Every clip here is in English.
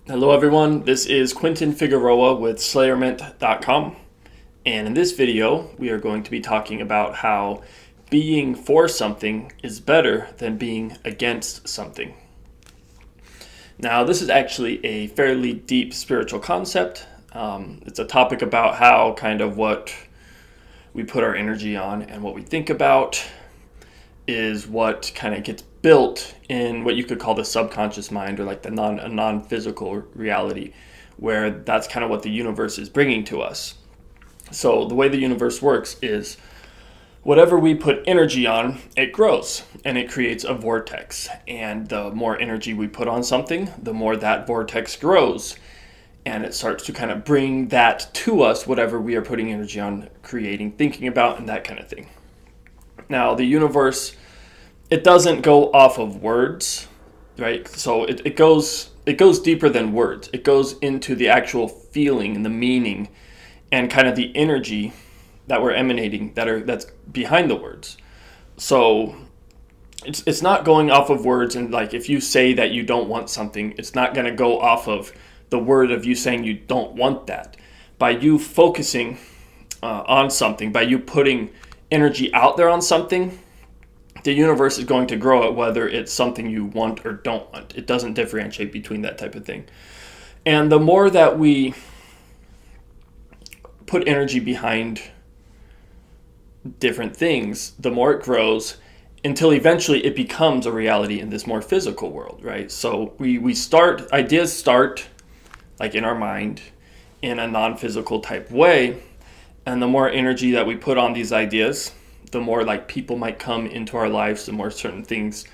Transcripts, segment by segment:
Hello everyone, this is Quentin Figueroa with Slayerment.com, and in this video we are going to be talking about how being for something is better than being against something. Now this is actually a fairly deep spiritual concept. It's a topic about how what we put our energy on and what we think about is what kind of gets built in what you could call the subconscious mind, or like a non-physical reality, where that's kind of what the universe is bringing to us. So the way the universe works is whatever we put energy on, it grows and it creates a vortex. And the more energy we put on something, the more that vortex grows. And it starts to kind of bring that to us, whatever we are putting energy on, creating, thinking about, and that kind of thing. Now, the universe, it doesn't go off of words, right? So it goes deeper than words. It goes into the actual feeling and the meaning and kind of the energy that we're emanating that's behind the words. So it's not going off of words, and like if you say that you don't want something, it's not going to go off of the word of you saying you don't want that. By you focusing on something, by you putting energy out there on something, the universe is going to grow it, whether it's something you want or don't want. It doesn't differentiate between that type of thing. And the more that we put energy behind different things, the more it grows until eventually it becomes a reality in this more physical world, right? So ideas start like in our mind in a non-physical type way. And the more energy that we put on these ideas, the more like people might come into our lives, the more certain things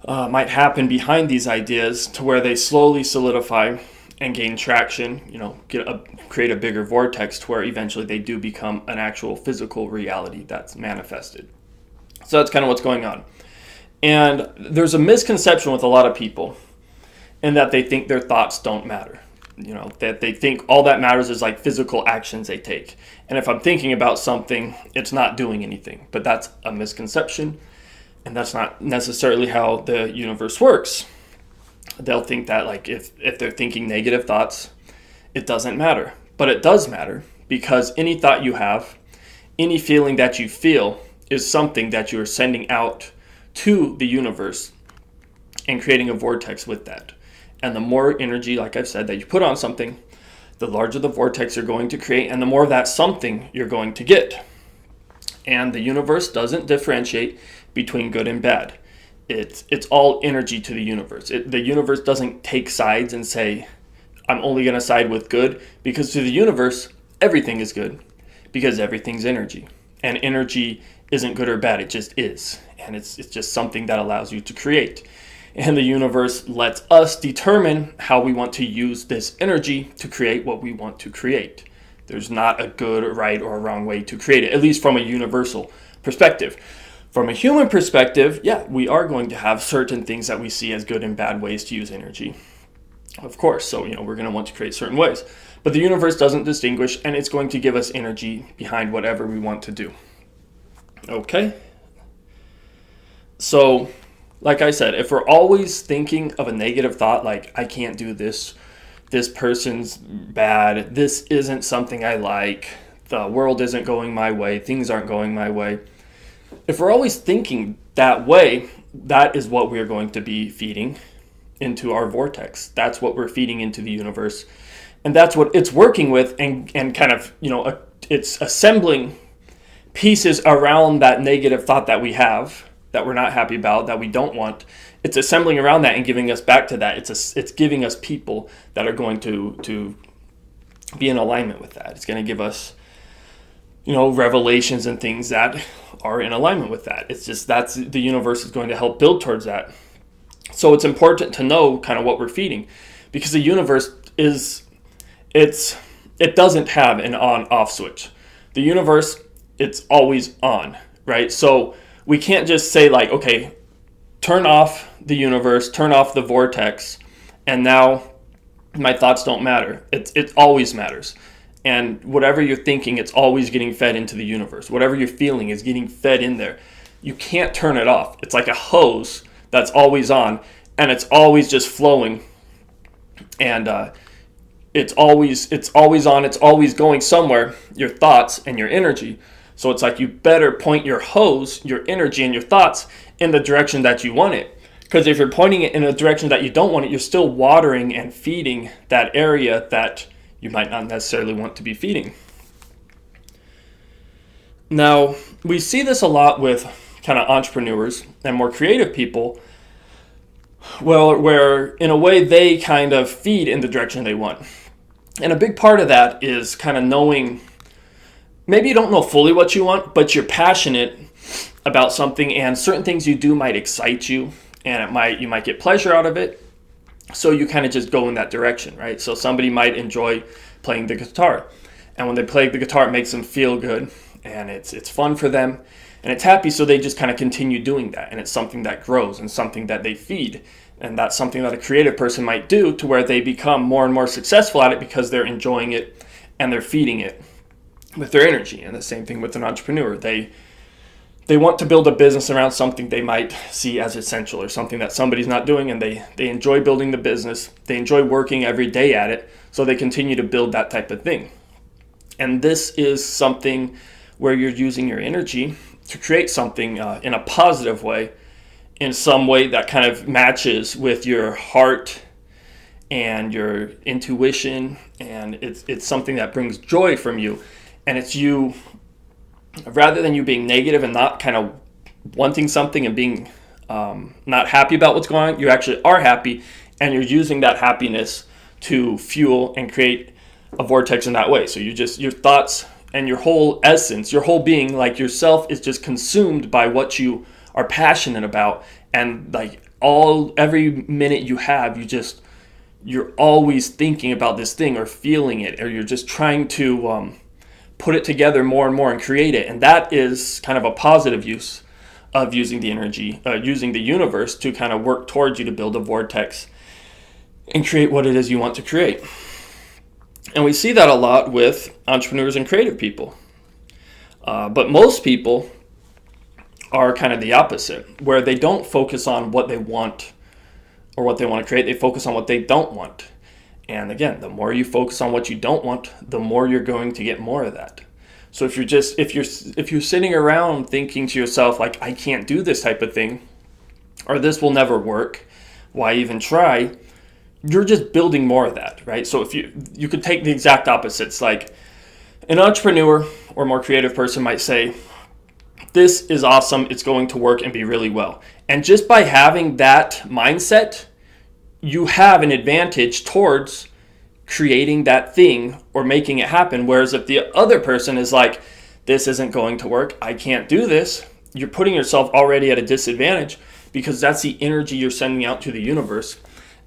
might happen behind these ideas to where they slowly solidify and gain traction, create a bigger vortex to where eventually they do become an actual physical reality that's manifested. So that's kind of what's going on. And there's a misconception with a lot of people in that they think their thoughts don't matter. That they think all that matters is like physical actions they take. And if I'm thinking about something, it's not doing anything. But that's a misconception. And that's not necessarily how the universe works. They'll think that like if they're thinking negative thoughts, it doesn't matter. But it does matter, because any thought you have, any feeling that you feel is something that you're sending out to the universe and creating a vortex with that. And the more energy, like I've said, that you put on something, the larger the vortex you're going to create, and the more of that something you're going to get. And the universe doesn't differentiate between good and bad. It's all energy to the universe. The universe doesn't take sides and say, I'm only going to side with good, because to the universe, everything is good, because everything's energy. And energy isn't good or bad, it just is. And it's just something that allows you to create. And the universe lets us determine how we want to use this energy to create what we want to create. There's not a good, right, or a wrong way to create it, at least from a universal perspective. From a human perspective, we are going to have certain things that we see as good and bad ways to use energy. Of course, so we're going to want to create certain ways. But the universe doesn't distinguish, and it's going to give us energy behind whatever we want to do. Okay? So, like I said, if we're always thinking of a negative thought, like, I can't do this, this person's bad, this isn't something I like, the world isn't going my way, things aren't going my way. If we're always thinking that way, that is what we're going to be feeding into our vortex. That's what we're feeding into the universe. And that's what it's working with, and kind of, it's assembling pieces around that negative thought that we have, that we're not happy about, that we don't want. It's assembling around that and giving us back to that. It's giving us people that are going to be in alignment with that. It's going to give us, revelations and things that are in alignment with that. It's just that's the universe is going to help build towards that. So it's important to know kind of what we're feeding, because the universe it doesn't have an on-off switch. The universe, it's always on, right? So we can't just say like, okay, turn off the universe, turn off the vortex, and now my thoughts don't matter. It always matters. And whatever you're thinking, it's always getting fed into the universe. Whatever you're feeling is getting fed in there. You can't turn it off. It's like a hose that's always on, and it's always just flowing And it's always on, it's always going somewhere, your thoughts and your energy. So it's like you better point your hose, your energy and your thoughts in the direction that you want it. Because if you're pointing it in a direction that you don't want it, you're still watering and feeding that area that you might not necessarily want to be feeding. Now, we see this a lot with kind of entrepreneurs and more creative people, well, where in a way they kind of feed in the direction they want. And a big part of that is kind of knowing, maybe you don't know fully what you want, but you're passionate about something, and certain things you do might excite you, and you might get pleasure out of it. So you kind of just go in that direction, right? So somebody might enjoy playing the guitar, and when they play the guitar, it makes them feel good, and it's fun for them, and it's happy, so they just kind of continue doing that, and it's something that grows and something that they feed. And that's something that a creative person might do to where they become more and more successful at it because they're enjoying it and they're feeding it with their energy. And the same thing with an entrepreneur. They want to build a business around something they might see as essential or something that somebody's not doing, and they enjoy building the business. They enjoy working every day at it, so they continue to build that type of thing. And this is something where you're using your energy to create something in a positive way, in some way that kind of matches with your heart and your intuition, and it's something that brings joy from you. And it's you, rather than you being negative and not kind of wanting something and being not happy about what's going on, you actually are happy, and you're using that happiness to fuel and create a vortex in that way. So your thoughts and your whole essence, your whole being, like yourself, is just consumed by what you are passionate about, and like every minute you have, you're always thinking about this thing or feeling it, or you're just trying to put it together more and more and create it. And that is kind of a positive use of using the energy, using the universe to kind of work towards you to build a vortex and create what it is you want to create. And we see that a lot with entrepreneurs and creative people. But most people are kind of the opposite, where they don't focus on what they want or what they want to create. They focus on what they don't want. And again, the more you focus on what you don't want, the more you're going to get more of that. So if you're sitting around thinking to yourself, like, I can't do this type of thing, or this will never work, why even try? You're just building more of that, right? So if you could take the exact opposites, like an entrepreneur or more creative person might say, this is awesome, it's going to work and be really well. And just by having that mindset, you have an advantage towards creating that thing or making it happen. Whereas if the other person is like, this isn't going to work, I can't do this, you're putting yourself already at a disadvantage, because that's the energy you're sending out to the universe,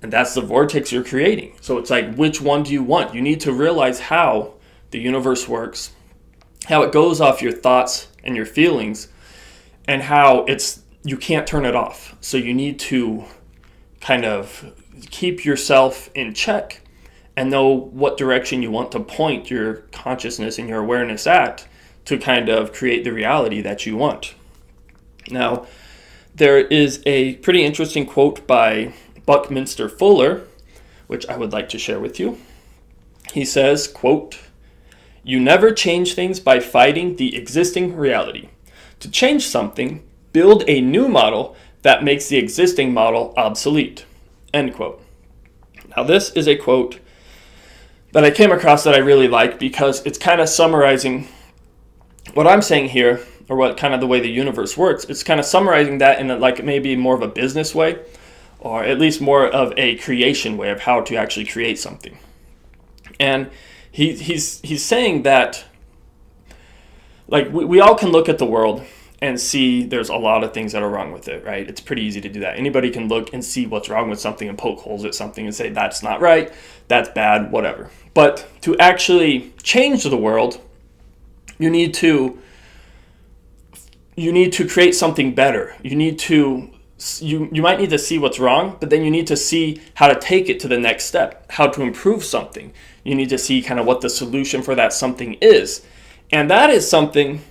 and that's the vortex you're creating. So it's like, which one do you want? You need to realize how the universe works, how it goes off your thoughts and your feelings, and how you can't turn it off. So you need to kind of keep yourself in check and know what direction you want to point your consciousness and your awareness at to kind of create the reality that you want. Now, there is a pretty interesting quote by Buckminster Fuller, which I would like to share with you. He says, quote, "You never change things by fighting the existing reality. To change something, build a new model that makes the existing model obsolete." End quote. Now, this is a quote that I came across that I really like, because it's kind of summarizing what I'm saying here, or what kind of the way the universe works. It's kind of summarizing that in like maybe more of a business way, or at least more of a creation way of how to actually create something. And he's saying that, like, we all can look at the world and see there's a lot of things that are wrong with it, right? It's pretty easy to do that. Anybody can look and see what's wrong with something and poke holes at something and say, that's not right, that's bad, whatever. But to actually change the world, you need to create something better. You might need to see what's wrong, but then you need to see how to take it to the next step, how to improve something. You need to see kind of what the solution for that something is. And that is something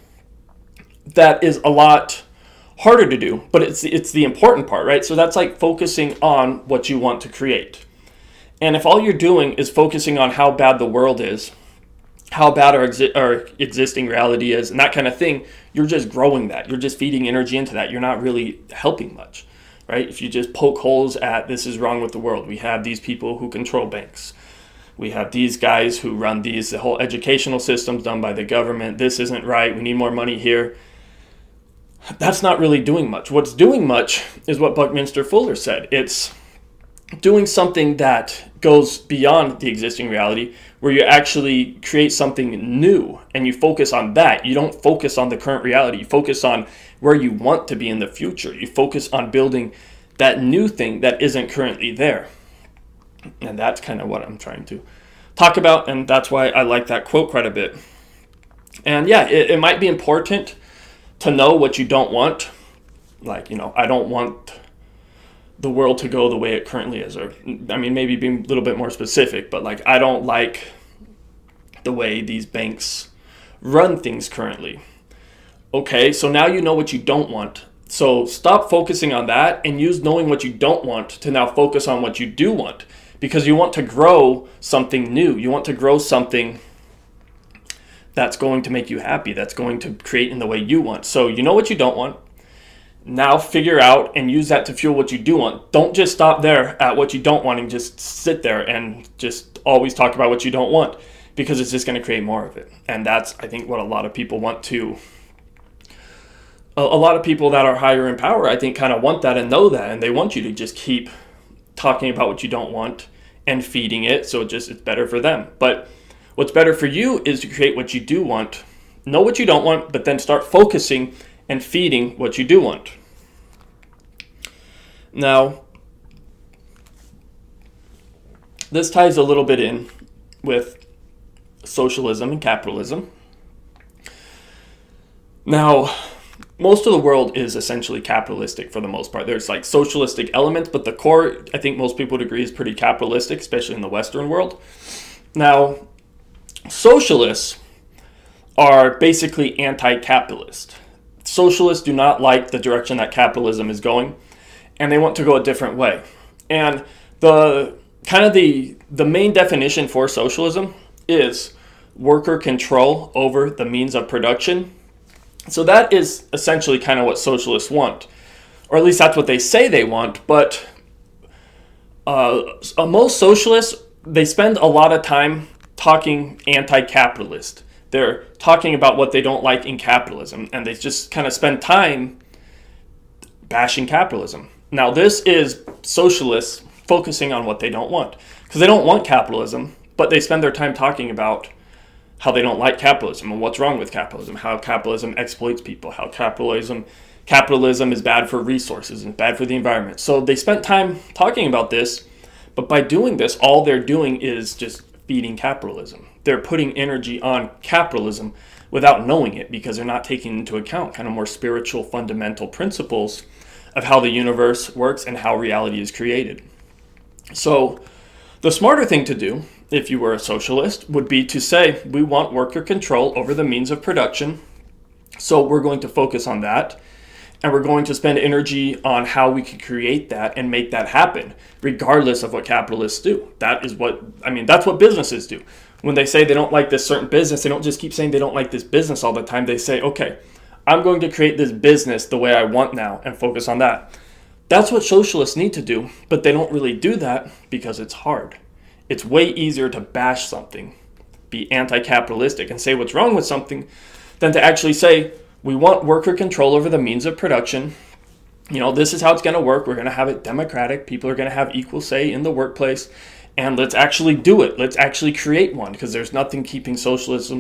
that is a lot harder to do, but it's the important part, right? So that's like focusing on what you want to create. And if all you're doing is focusing on how bad the world is, how bad our existing reality is, and that kind of thing, you're just growing that. You're just feeding energy into that. You're not really helping much, right? If you just poke holes at this is wrong with the world. We have these people who control banks. We have these guys who run the whole educational system's done by the government. This isn't right. We need more money here. That's not really doing much. What's doing much is what Buckminster Fuller said. It's doing something that goes beyond the existing reality, where you actually create something new and you focus on that. You don't focus on the current reality. You focus on where you want to be in the future. You focus on building that new thing that isn't currently there. And that's kind of what I'm trying to talk about, and that's why I like that quote quite a bit. And yeah, it might be important to know what you don't want. Like, I don't want the world to go the way it currently is, or maybe being a little bit more specific, but like, I don't like the way these banks run things currently. Okay, so now you know what you don't want. So stop focusing on that and use knowing what you don't want to now focus on what you do want, because you want to grow something new. You want to grow something that's going to make you happy, that's going to create in the way you want. So you know what you don't want. Now figure out and use that to fuel what you do want. Don't just stop there at what you don't want and just sit there and just always talk about what you don't want, because it's just going to create more of it. And that's, I think, what a lot of people want to. A lot of people that are higher in power, I think, kind of want that and know that, and they want you to just keep talking about what you don't want and feeding it, so it's better for them. But what's better for you is to create what you do want, know what you don't want, but then start focusing and feeding what you do want. Now, this ties a little bit in with socialism and capitalism. Now, most of the world is essentially capitalistic for the most part. There's like socialistic elements, but the core, I think most people would agree, is pretty capitalistic, especially in the Western world. Now, socialists are basically anti-capitalist. Socialists do not like the direction that capitalism is going, and they want to go a different way. And the main definition for socialism is worker control over the means of production. So that is essentially kind of what socialists want, or at least that's what they say they want. But most socialists, they spend a lot of time talking anti-capitalist. They're talking about what they don't like in capitalism, and they just kind of spend time bashing capitalism. Now, this is socialists focusing on what they don't want, because they don't want capitalism, but they spend their time talking about how they don't like capitalism and what's wrong with capitalism, how capitalism exploits people, how capitalism is bad for resources and bad for the environment. So they spent time talking about this, but by doing this, all they're doing is just feeding capitalism. They're putting energy on capitalism without knowing it, because they're not taking into account kind of more spiritual fundamental principles of how the universe works and how reality is created. So the smarter thing to do, if you were a socialist, would be to say, we want worker control over the means of production, so we're going to focus on that, and we're going to spend energy on how we can create that and make that happen, regardless of what capitalists do. That's what businesses do. When they say they don't like this certain business, they don't just keep saying they don't like this business all the time. They say, okay, I'm going to create this business the way I want now and focus on that. That's what socialists need to do, but they don't really do that because it's hard. It's way easier to bash something, be anti-capitalistic, and say what's wrong with something than to actually say, we want worker control over the means of production. This is how it's going to work. We're going to have it democratic. People are going to have equal say in the workplace. And let's actually do it. Let's actually create one, because there's nothing keeping socialists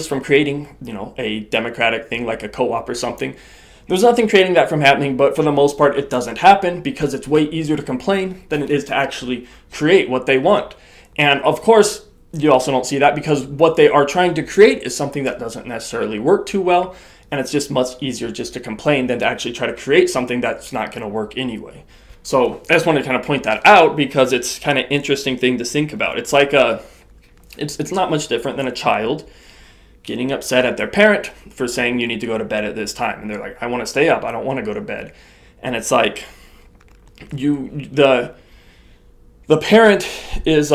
from creating, a democratic thing like a co-op or something. There's nothing creating that from happening, but for the most part, it doesn't happen because it's way easier to complain than it is to actually create what they want. And of course, you also don't see that because what they are trying to create is something that doesn't necessarily work too well, and it's just much easier just to complain than to actually try to create something that's not going to work anyway. So I just wanted to kind of point that out because it's kind of interesting thing to think about. It's like it's not much different than a child getting upset at their parent for saying you need to go to bed at this time. And they're like, I want to stay up. I don't want to go to bed. And it's like the the parent is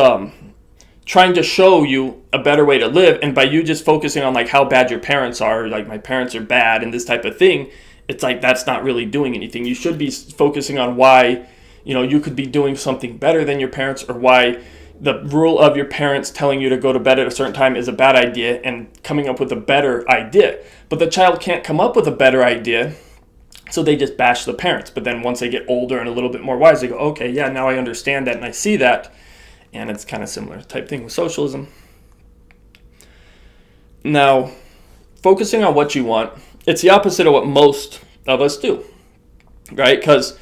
trying to show you a better way to live, and by you just focusing on like how bad your parents are, like my parents are bad and this type of thing, it's like that's not really doing anything. You should be focusing on why, you could be doing something better than your parents, or why the rule of your parents telling you to go to bed at a certain time is a bad idea, and coming up with a better idea. But the child can't come up with a better idea, so they just bash the parents. But then once they get older and a little bit more wise, they go, okay, yeah, now I understand that and I see that. And it's kind of similar type thing with socialism. Now, focusing on what you want, it's the opposite of what most of us do, right? Because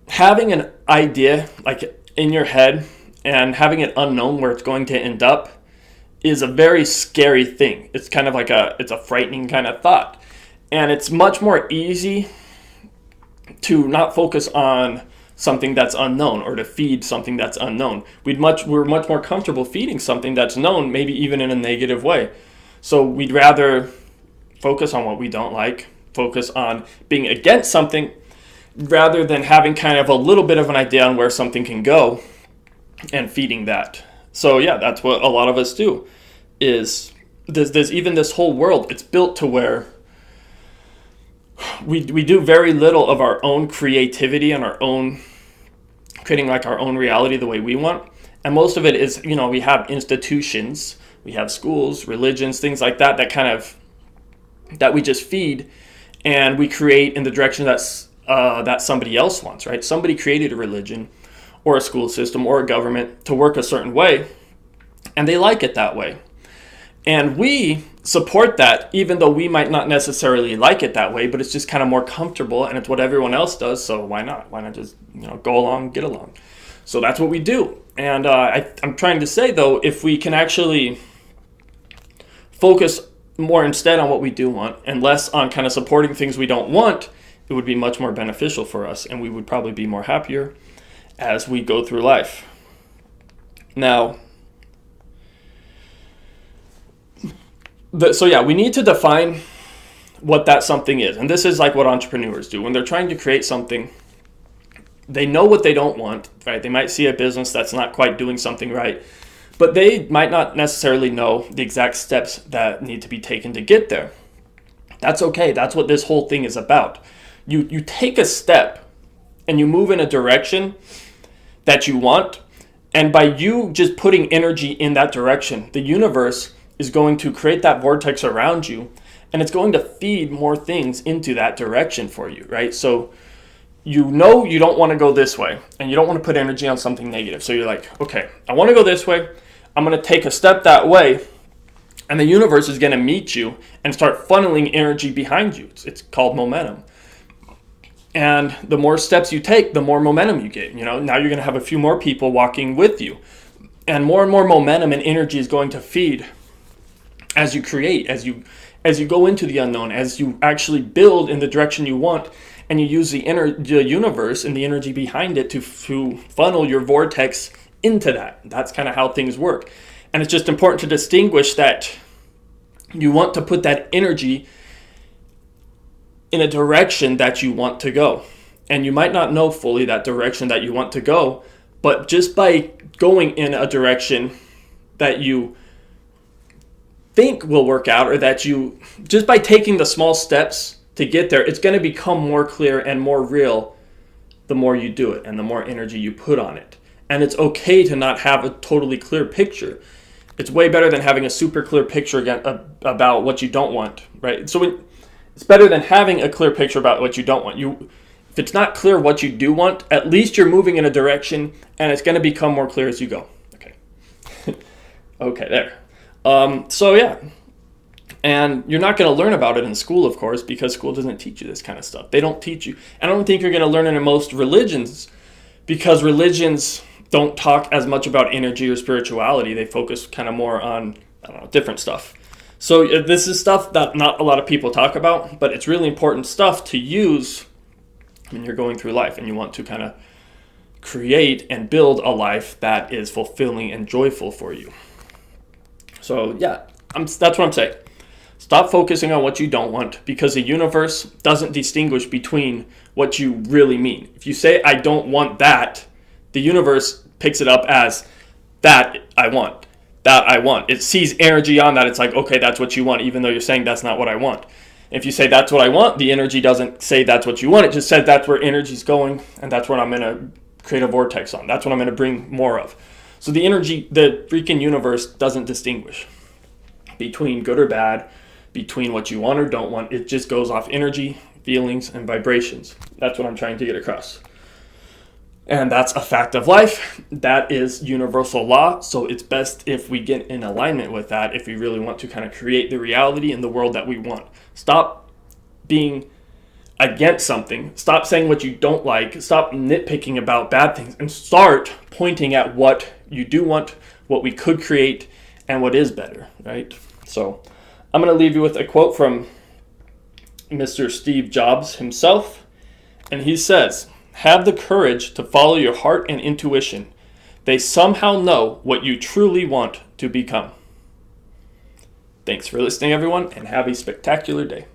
having an idea like in your head and having it unknown where it's going to end up is a very scary thing. It's kind of like it's a frightening kind of thought. And it's much more easy to not focus on something that's unknown, or to feed something that's unknown. We're much more comfortable feeding something that's known, maybe even in a negative way. So we'd rather focus on what we don't like, focus on being against something, rather than having kind of a little bit of an idea on where something can go and feeding that. So yeah, that's what a lot of us do. Is there's even this whole world, it's built to where we do very little of our own creativity and our own creating like our own reality the way we want. And most of it is, we have institutions, we have schools, religions, things like that that we just feed, and we create in the direction that somebody else wants, right? Somebody created a religion or a school system or a government to work a certain way, and they like it that way. And we support that, even though we might not necessarily like it that way, but it's just kind of more comfortable, and it's what everyone else does, so why not? Why not just, go along, get along? So that's what we do. And I'm trying to say, though, if we can actually focus more instead on what we do want and less on kind of supporting things we don't want, it would be much more beneficial for us, and we would probably be more happier as we go through life. Now, we need to define what that something is. And this is like what entrepreneurs do. When they're trying to create something, they know what they don't want, right? They might see a business that's not quite doing something right, but they might not necessarily know the exact steps that need to be taken to get there. That's okay. That's what this whole thing is about. You take a step and you move in a direction that you want, and by you just putting energy in that direction, the universe is going to create that vortex around you, and it's going to feed more things into that direction for you, right? So you don't want to go this way, and you don't want to put energy on something negative. So you're like, okay, I want to go this way. I'm going to take a step that way, and the universe is going to meet you and start funneling energy behind you. It's called momentum. And the more steps you take, the more momentum you get. Now you're going to have a few more people walking with you, and more momentum and energy is going to feed as you create, as you go into the unknown, as you actually build in the direction you want, and you use the universe and the energy behind it to funnel your vortex into that. That's kind of how things work. And it's just important to distinguish that you want to put that energy in a direction that you want to go. And you might not know fully that direction that you want to go, but just by going in a direction that you think will work out, or that you just by taking the small steps to get there, it's going to become more clear and more real the more you do it and the more energy you put on it. And it's okay to not have a totally clear picture. It's way better than having a super clear picture about what you don't want, right? So it's better than having a clear picture about what you don't want. If it's not clear what you do want, at least you're moving in a direction, and it's going to become more clear as you go. Okay. Okay, there. So yeah, and you're not going to learn about it in school, of course, because school doesn't teach you this kind of stuff. They don't teach you. I don't think you're going to learn it in most religions, because religions don't talk as much about energy or spirituality. They focus kind of more on, different stuff. So this is stuff that not a lot of people talk about, but it's really important stuff to use when you're going through life and you want to kind of create and build a life that is fulfilling and joyful for you. So yeah, that's what I'm saying. Stop focusing on what you don't want, because the universe doesn't distinguish between what you really mean. If you say, I don't want that, the universe picks it up as that I want. That I want. It sees energy on that. It's like, okay, that's what you want, even though you're saying that's not what I want. If you say that's what I want, the energy doesn't say that's what you want. It just says that's where energy's going, and that's what I'm going to create a vortex on. That's what I'm going to bring more of. So the energy, the freaking universe doesn't distinguish between good or bad, between what you want or don't want. It just goes off energy, feelings, and vibrations. That's what I'm trying to get across. And that's a fact of life. That is universal law. So it's best if we get in alignment with that, if we really want to kind of create the reality in the world that we want. Stop being against something. Stop saying what you don't like. Stop nitpicking about bad things and start pointing at what you do want, what we could create, and what is better, right? So I'm going to leave you with a quote from Mr. Steve Jobs himself. And he says, have the courage to follow your heart and intuition. They somehow know what you truly want to become. Thanks for listening, everyone, and have a spectacular day.